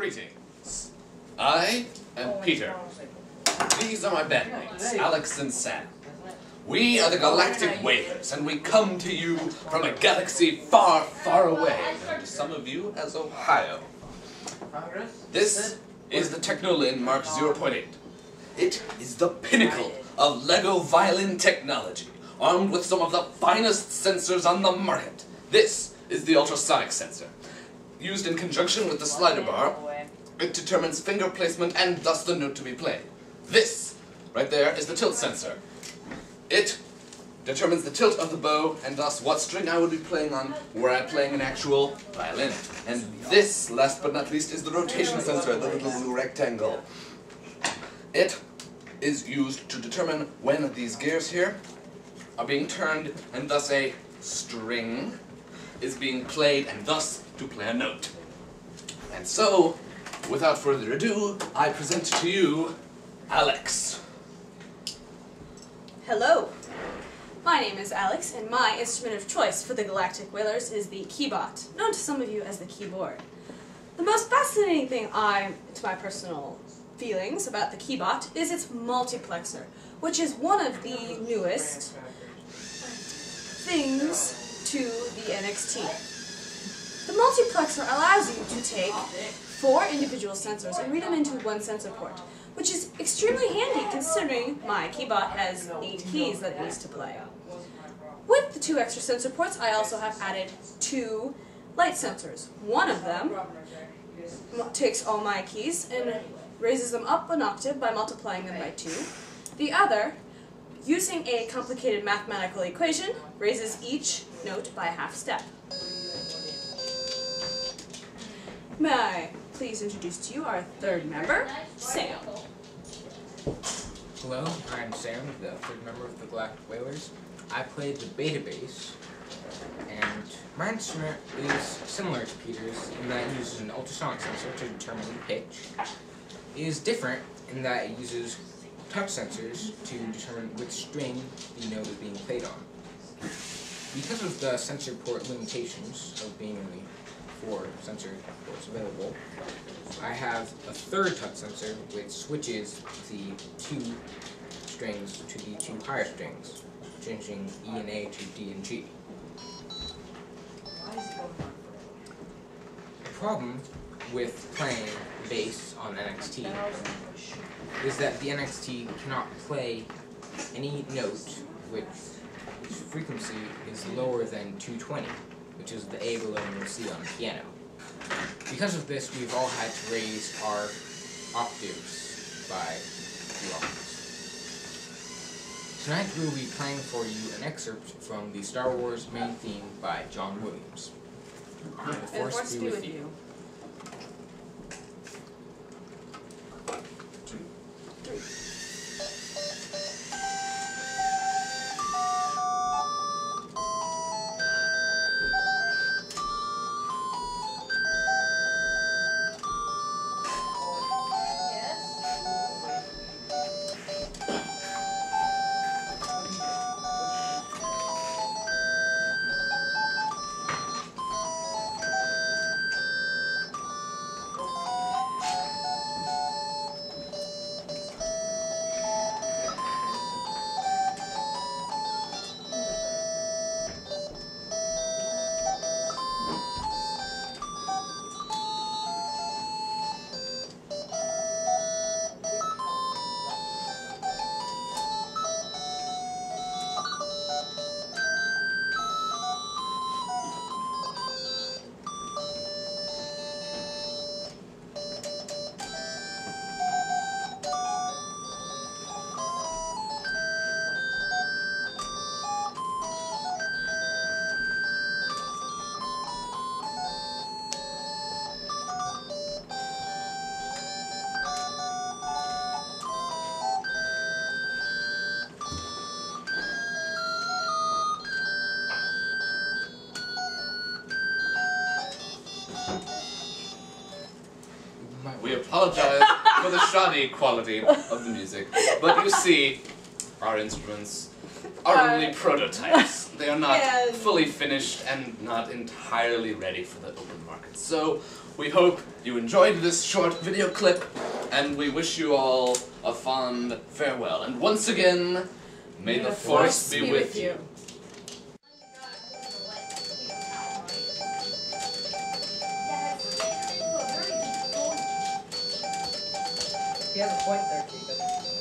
Greetings. I am Peter. These are my bandmates, Alex and Sam. We are the Galactic Wailers, and we come to you from a galaxy far, far away, and to some of you as Ohio. This is the Technolin Mark 0.8. It is the pinnacle of LEGO violin technology, armed with some of the finest sensors on the market. This is the ultrasonic sensor. Used in conjunction with the slider bar, it determines finger placement and thus the note to be played. This, right there, is the tilt sensor. It determines the tilt of the bow and thus what string I would be playing on were I playing an actual violin. And this, last but not least, is the rotation sensor, the little blue rectangle. It is used to determine when these gears here are being turned and thus a string is being played and thus to play a note. And so, without further ado, I present to you Alex. Hello, my name is Alex, and my instrument of choice for the Galactic Wailers is the keybot, known to some of you as the keyboard. The most fascinating thing to my personal feelings about the keybot is its multiplexer, which is one of the newest things to the NXT. The multiplexer allows you to take 4 individual sensors and read them into one sensor port, which is extremely handy considering my keybot has 8 keys that it needs to play. With the 2 extra sensor ports, I also have added 2 light sensors. One of them takes all my keys and raises them up an octave by multiplying them by 2. The other, using a complicated mathematical equation, raises each note by a half step. May I please introduce to you our third member, Sam. Hello, I'm Sam, the third member of the Galactic Wailers. I play the beta bass, and my instrument is similar to Peter's in that it uses an ultrasonic sensor to determine pitch. It is different in that it uses touch sensors to determine which string the note is being played on. Because of the sensor port limitations of being only 4 sensor ports available, I have a third touch sensor which switches the 2 strings to the 2 higher strings, changing E and A to D and G. The problem with playing bass on NXT is that the NXT cannot play any note which frequency is lower than 220, which is the A below you'll see on the piano. Because of this, we've all had to raise our octaves by 2 octaves. Tonight we will be playing for you an excerpt from the Star Wars main theme by John Williams. May the Force be with you. 2, 3. We apologize for the shoddy quality of the music, but you see, our instruments are only prototypes. They are not fully finished and not entirely ready for the open market. So We hope you enjoyed this short video clip, and we wish you all a fond farewell. And once again, may the Force be with you. He has a point there, Keith.